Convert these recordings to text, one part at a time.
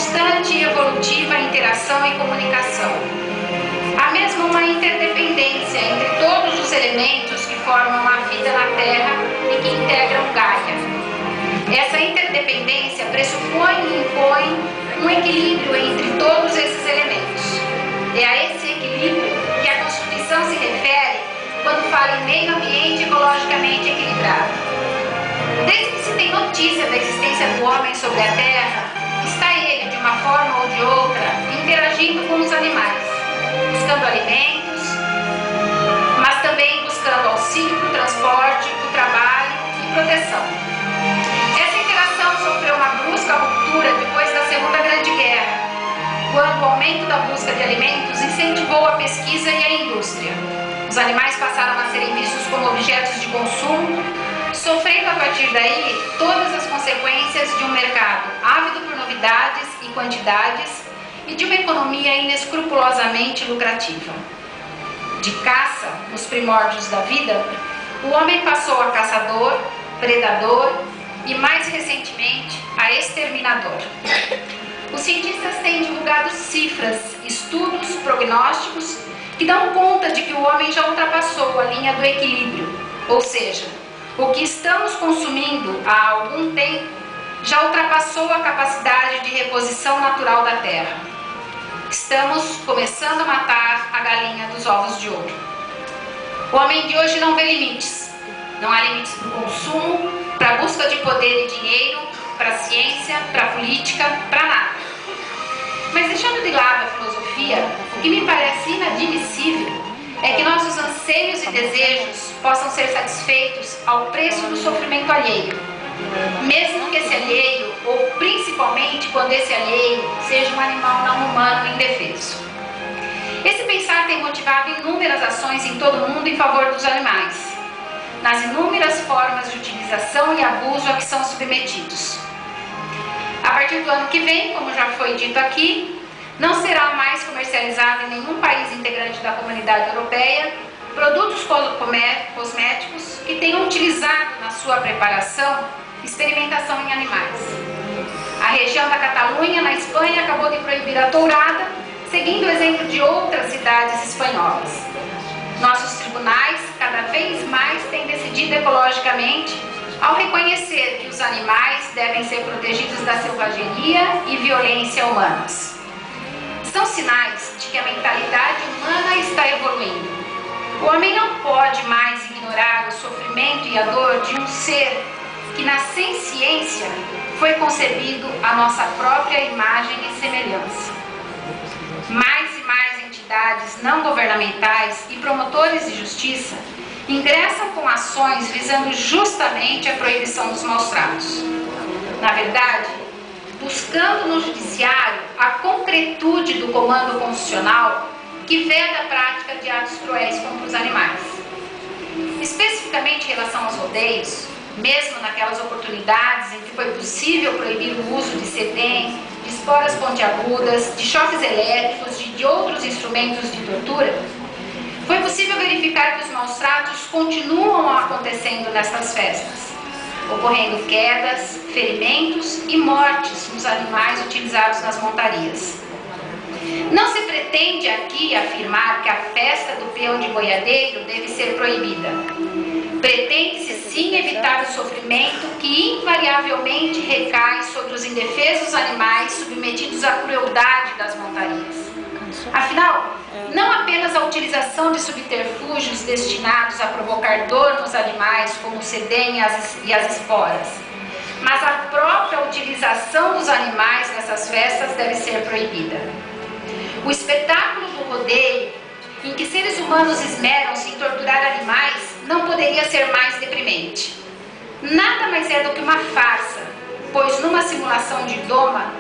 constante e evolutiva interação e comunicação. Há mesmo uma interdependência entre todos os elementos que formam a vida na Terra e que integram Gaia. Essa interdependência pressupõe e impõe um equilíbrio entre todos esses elementos. É a esse equilíbrio que a Constituição se refere quando fala em meio ambiente ecologicamente equilibrado. Desde que se tem notícia da existência do homem sobre a Terra, está ele, de uma forma ou de outra, interagindo com os animais, buscando alimentos, mas também buscando auxílio, transporte, o trabalho e proteção. Essa interação sofreu uma brusca ruptura depois da Segunda Grande Guerra, quando o aumento da busca de alimentos incentivou a pesquisa e a indústria. Os animais passaram a serem vistos como objetos de consumo, sofrendo a partir daí todas as consequências de um mercado ávido por novidades e quantidades e de uma economia inescrupulosamente lucrativa. De caça, nos primórdios da vida, o homem passou a caçador, predador e, mais recentemente, a exterminador. Os cientistas têm divulgado cifras, estudos, prognósticos que dão conta de que o homem já ultrapassou a linha do equilíbrio, ou seja, o que estamos consumindo há algum tempo já ultrapassou a capacidade de reposição natural da Terra. Estamos começando a matar a galinha dos ovos de ouro. O homem de hoje não vê limites. Não há limites para o consumo, para a busca de poder e dinheiro, para a ciência, para a política, para nada. Mas deixando de lado a filosofia, o que me parece inadmissível é que nossos anseios e desejos possam ser satisfeitos ao preço do sofrimento alheio, mesmo que esse alheio, ou principalmente quando esse alheio, seja um animal não humano indefeso. Esse pensar tem motivado inúmeras ações em todo o mundo em favor dos animais, nas inúmeras formas de utilização e abuso a que são submetidos. A partir do ano que vem, como já foi dito aqui, não será mais comercializado em nenhum país integrante da Comunidade Europeia produtos cosméticos que tenham utilizado na sua preparação experimentação em animais. A região da Catalunha, na Espanha, acabou de proibir a tourada, seguindo o exemplo de outras cidades espanholas. Nossos tribunais, cada vez mais, têm decidido ecologicamente ao reconhecer que os animais devem ser protegidos da selvageria e violência humanas. São sinais de que a mentalidade humana está evoluindo. O homem não pode mais ignorar o sofrimento e a dor de um ser que, na ciência, foi concebido à nossa própria imagem e semelhança. Mais e mais entidades não governamentais e promotores de justiça ingressam com ações visando justamente a proibição dos maus-tratos. Na verdade, buscando no judiciário a concretude do comando constitucional que veda a prática de atos cruéis contra os animais. Especificamente em relação aos rodeios, mesmo naquelas oportunidades em que foi possível proibir o uso de sedem, de esporas pontiagudas, de choques elétricos, de outros instrumentos de tortura, foi possível verificar que os maus-tratos continuam acontecendo nessas festas, ocorrendo quedas, ferimentos e mortes nos animais utilizados nas montarias. Não se pretende aqui afirmar que a festa do peão de boiadeiro deve ser proibida. Pretende-se sim evitar o sofrimento que invariavelmente recai sobre os indefesos animais submetidos à crueldade das montarias. Afinal, não apenas a utilização de subterfúgios destinados a provocar dor nos animais, como o sedem e as esporas, mas a própria utilização dos animais nessas festas deve ser proibida. O espetáculo do rodeio, em que seres humanos esmeram-se em torturar animais, não poderia ser mais deprimente. Nada mais é do que uma farsa, pois numa simulação de doma,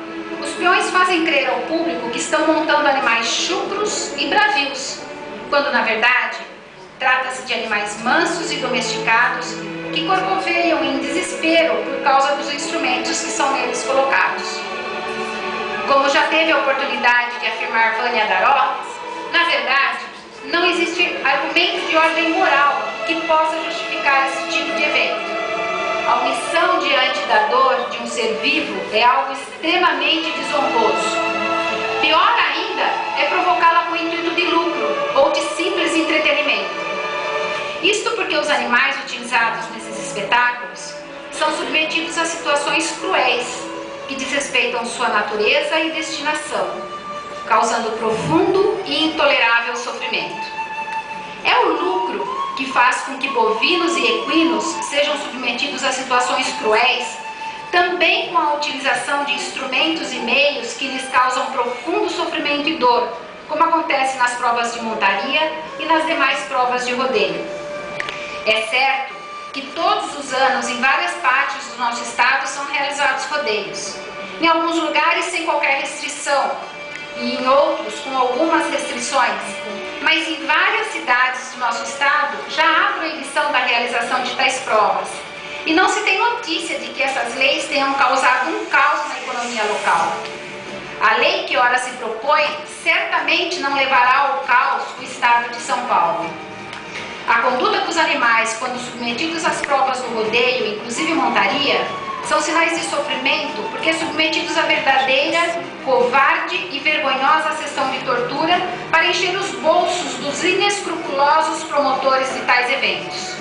os peões fazem crer ao público que estão montando animais chucros e bravios, quando na verdade trata-se de animais mansos e domesticados que corcoveiam em desespero por causa dos instrumentos que são neles colocados. Como já teve a oportunidade de afirmar Vânia Daró, na verdade, não existe argumento de ordem moral que possa justificar esse tipo de evento. A omissão inação diante da dor de um ser vivo é algo extremamente desonroso. Pior ainda é provocá-la com o intuito de lucro ou de simples entretenimento. Isto porque os animais utilizados nesses espetáculos são submetidos a situações cruéis que desrespeitam sua natureza e destinação, causando profundo e intolerável sofrimento. É o lucro que faz com que bovinos e equinos sejam submetidos a situações cruéis, também com a utilização de instrumentos e meios que lhes causam profundo sofrimento e dor, como acontece nas provas de montaria e nas demais provas de rodeio. É certo que todos os anos, em várias partes do nosso estado, são realizados rodeios. Em alguns lugares sem qualquer restrição, e em outros com algumas restrições, mas em várias cidades do nosso estado já há proibição da realização de tais provas. E não se tem notícia de que essas leis tenham causado um caos na economia local. A lei que ora se propõe certamente não levará ao caos o estado de São Paulo. A conduta dos animais, quando submetidos às provas do rodeio, inclusive montaria, são sinais de sofrimento porque submetidos à verdadeira, covarde e vergonhosa sessão de tortura para encher os bolsos dos inescrupulosos promotores de tais eventos.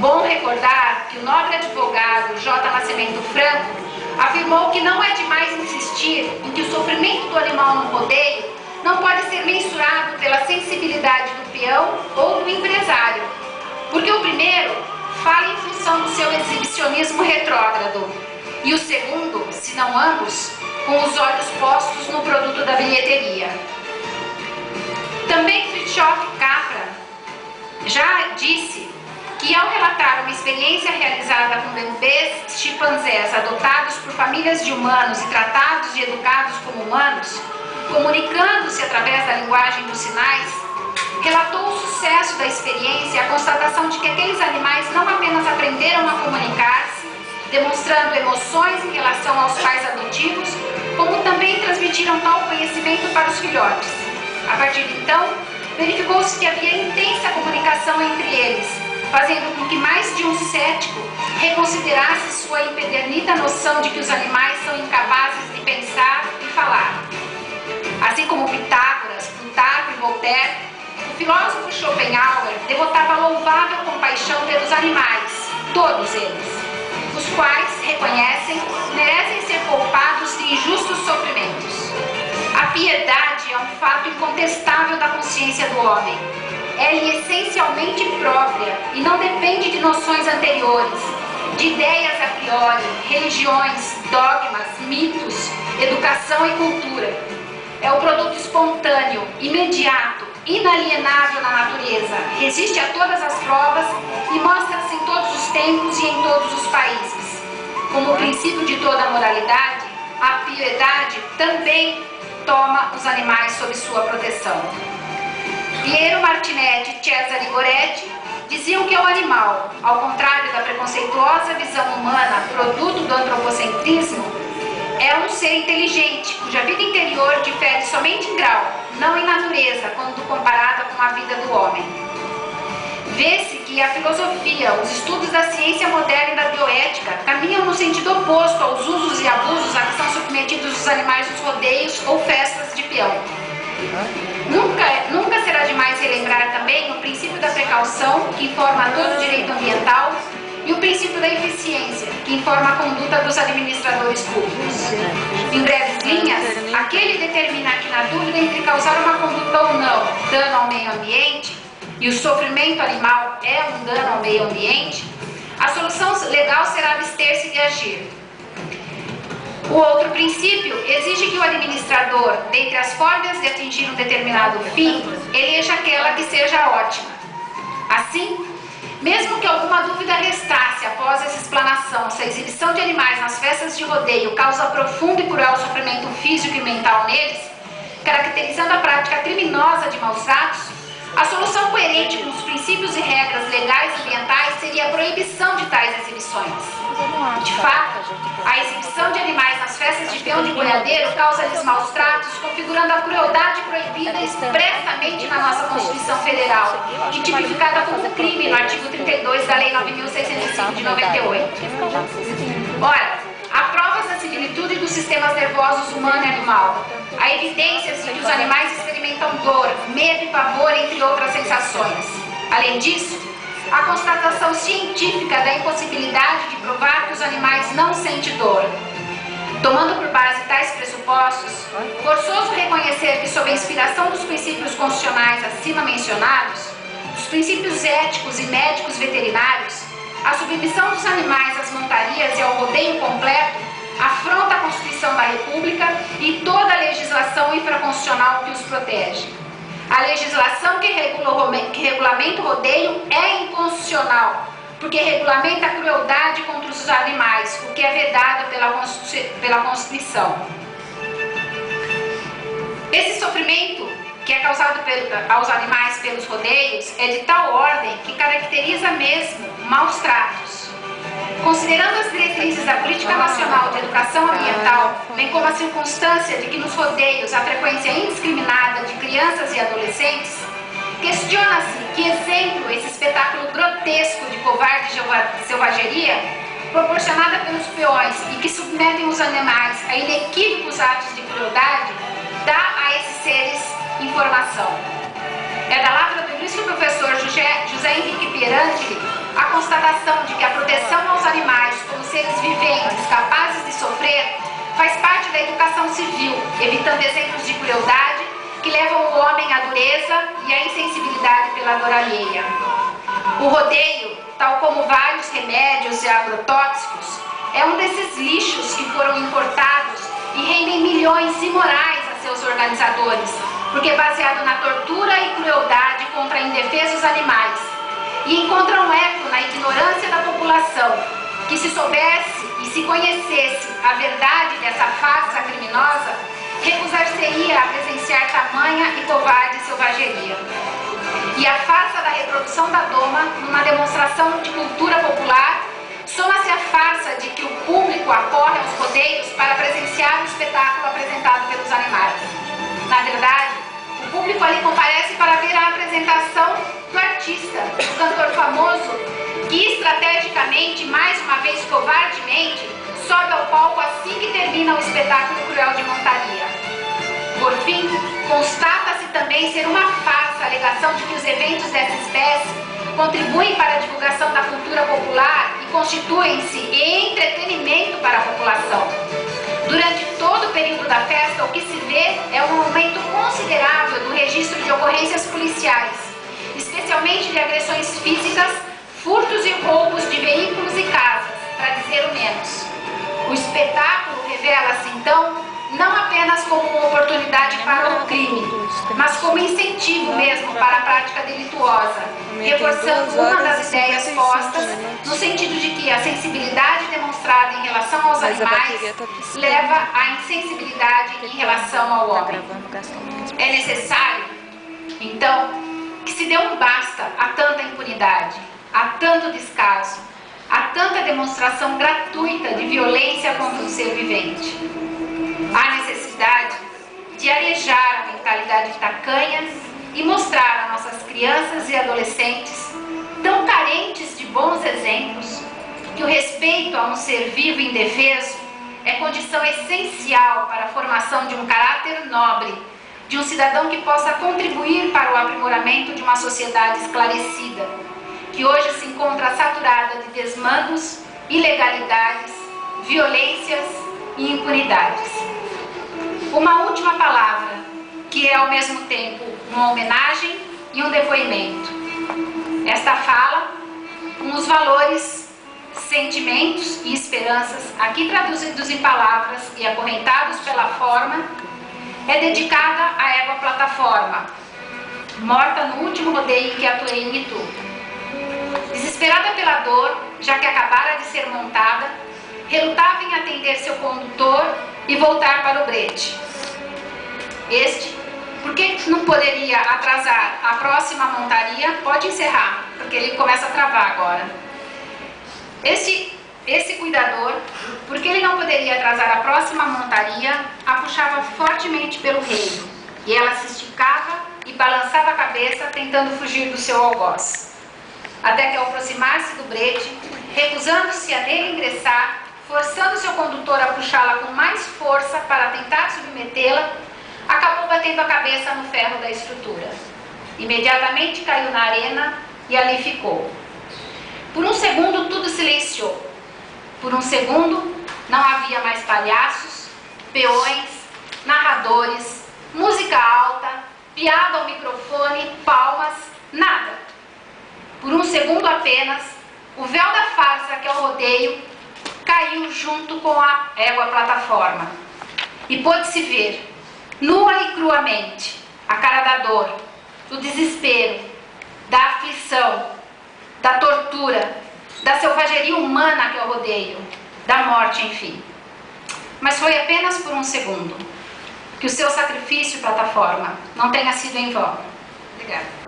Bom recordar que o nobre advogado J. Nascimento Franco afirmou que não é demais insistir em que o sofrimento do animal no rodeio não pode ser mensurado pela sensibilidade do peão ou do empresário, porque o primeiro fala em função do seu exibicionismo retrógrado e o segundo, se não ambos, com os olhos postos no produto da bilheteria. Também Fritjof Capra já disse que, ao relatar uma experiência realizada com bebês chimpanzés adotados por famílias de humanos e tratados e educados como humanos, comunicando-se através da linguagem dos sinais, relatou o sucesso da experiência e a constatação de que aqueles animais não apenas aprenderam a comunicar-se, demonstrando emoções em relação aos pais adotivos, como também transmitiram tal conhecimento para os filhotes. A partir de então, verificou-se que havia intensa comunicação entre eles, fazendo com que mais de um cético reconsiderasse sua empedernida noção de que os animais são incapazes de pensar e falar. Assim como Pitágoras, Plutarco e Voltaire, o filósofo Schopenhauer devotava louvável compaixão pelos animais, todos eles, os quais, reconhecem, merecem ser poupados de injustos sofrimentos. A piedade é um fato incontestável da consciência do homem. É-lhe essencialmente própria e não depende de noções anteriores, de ideias a priori, religiões, dogmas, mitos, educação e cultura. É o produto espontâneo, imediato, inalienável na natureza, resiste a todas as provas e mostra-se em todos os tempos e em todos os países. Como o princípio de toda a moralidade, a piedade também toma os animais sob sua proteção. Piero Martinetti e Cesare Goretti diziam que o animal, ao contrário da preconceituosa visão humana, produto do antropocentrismo, é um ser inteligente, cuja vida interior difere somente em grau, não em natureza, quando comparada com a vida do homem. Vê-se que a filosofia, os estudos da ciência moderna e da bioética caminham no sentido oposto aos usos e abusos a que são submetidos os animais nos rodeios ou festas de peão. Nunca será demais relembrar também o princípio da precaução, que informa todo o direito ambiental, e o princípio da eficiência, que informa a conduta dos administradores públicos. Em breves linhas, aquele determina que, na dúvida entre causar uma conduta ou não dano ao meio ambiente, e o sofrimento animal é um dano ao meio ambiente, a solução legal será abster-se de agir. O outro princípio exige que o administrador, dentre as formas de atingir um determinado fim, eleja aquela que seja ótima. Assim, mesmo que alguma dúvida restasse após essa explanação se a exibição de animais nas festas de rodeio causa profundo e cruel sofrimento físico e mental neles, caracterizando a prática criminosa de maus tratos, a solução coerente com os princípios e regras legais e ambientais seria a proibição de tais exibições. De fato, a exibição de animais nas festas de peão de boiadeiro causa-lhes maus tratos, configurando a crueldade proibida expressamente na nossa Constituição Federal e tipificada como crime no artigo 32 da da Lei 9.605 de 98. Ora, há provas da similitude dos sistemas nervosos humano e animal. Há evidências de que os animais experimentam dor, medo e pavor, entre outras sensações. Além disso, há constatação científica da impossibilidade de provar que os animais não sentem dor. Tomando por base tais pressupostos, forçoso reconhecer que, sob a inspiração dos princípios constitucionais acima mencionados, dos princípios éticos e médicos veterinários, a submissão dos animais às montarias e ao rodeio completo afronta a Constituição da República e toda a legislação infraconstitucional que os protege. A legislação que regulamenta o rodeio é inconstitucional, porque regulamenta a crueldade contra os animais, o que é vedado pela Constituição. Esse sofrimento que é causado aos animais pelos rodeios é de tal ordem que caracteriza mesmo maus tratos. Considerando as diretrizes da Política Nacional de Educação Ambiental, bem como a circunstância de que nos rodeios há frequência indiscriminada de crianças e adolescentes, questiona-se que exemplo esse espetáculo grotesco de covarde selvageria, proporcionada pelos peões e que submetem os animais a inequívocos atos de crueldade, dá a esses seres informação. É da lavra do ilustre professor José Henrique Pierantili a constatação de que a proteção aos animais como seres viventes capazes de sofrer faz parte da educação civil, evitando exemplos de crueldade que levam o homem à dureza e à insensibilidade pela dor alheia. O rodeio, tal como vários remédios e agrotóxicos, é um desses lixos que foram importados e rendem milhões imorais a seus organizadores, porque é baseado na tortura e crueldade contra indefesos animais, e encontram eco na ignorância da população, que se soubesse e se conhecesse a verdade dessa farsa criminosa, recusar-se-ia a presenciar tamanha e covarde selvageria. E a farsa da reprodução da doma, numa demonstração de cultura popular, soma-se a farsa de que o público acorre aos rodeios para presenciar o espetáculo apresentado pelos animais. Na verdade, o público ali comparece para ver a apresentação do artista, do cantor famoso, que estrategicamente, mais uma vez covardemente, sobe ao palco assim que termina o espetáculo cruel de montaria. Por fim, constata-se também ser uma farsa a alegação de que os eventos dessa espécie contribuem para a divulgação da cultura popular e constituem-se em entretenimento para a população. Durante todo o período da festa, o que se vê é um aumento considerável do registro de ocorrências policiais, especialmente de agressões físicas, furtos e roubos de veículos e casas, para dizer o menos. O espetáculo revela-se, então, não apenas como uma oportunidade para o crime, mas como incentivo mesmo para a prática delituosa, reforçando uma das ideias postas no sentido de que a sensibilidade demonstrada em relação aos animais leva à insensibilidade em relação ao homem. É necessário, então, que se dê um basta a tanta impunidade, a tanto descaso, a tanta demonstração gratuita de violência contra o ser vivente. Há necessidade de arejar a mentalidade tacanha e mostrar a nossas crianças e adolescentes, tão carentes de bons exemplos, que o respeito a um ser vivo e indefeso é condição essencial para a formação de um caráter nobre, de um cidadão que possa contribuir para o aprimoramento de uma sociedade esclarecida, que hoje se encontra saturada de desmandos, ilegalidades, violências e impunidades. Uma última palavra, que é ao mesmo tempo uma homenagem e um depoimento. Esta fala, com os valores, sentimentos e esperanças, aqui traduzidos em palavras e acorrentados pela forma, é dedicada à égua plataforma, morta no último rodeio que atuei em Itu. Desesperada pela dor, já que acabara de ser montada, relutava em atender seu condutor e voltar para o brete. Este, porque não poderia atrasar a próxima montaria, pode encerrar, porque ele começa a travar agora. Esse cuidador, porque ele não poderia atrasar a próxima montaria, a puxava fortemente pelo reino, e ela se esticava e balançava a cabeça, tentando fugir do seu algoz. até que ao aproximar-se do brete, recusando-se a nele ingressar, forçando seu condutor a puxá-la com mais força para tentar submetê-la, acabou batendo a cabeça no ferro da estrutura. Imediatamente caiu na arena e ali ficou. Por um segundo tudo silenciou. Por um segundo não havia mais palhaços, peões, narradores, música alta, piada ao microfone, palmas, nada. Por um segundo apenas, o véu da farsa que é o rodeio caiu junto com a égua plataforma. E pôde-se ver, nua e cruamente, a cara da dor, do desespero, da aflição, da tortura, da selvageria humana que é o rodeio, da morte, enfim. Mas foi apenas por um segundo. Que o seu sacrifício, plataforma, não tenha sido em vão. Obrigada.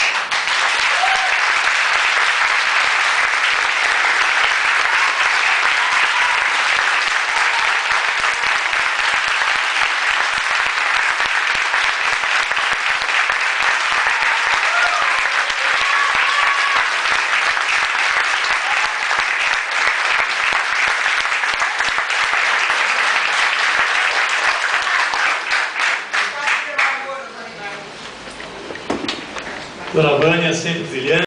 Dona Vânia, sempre brilhante.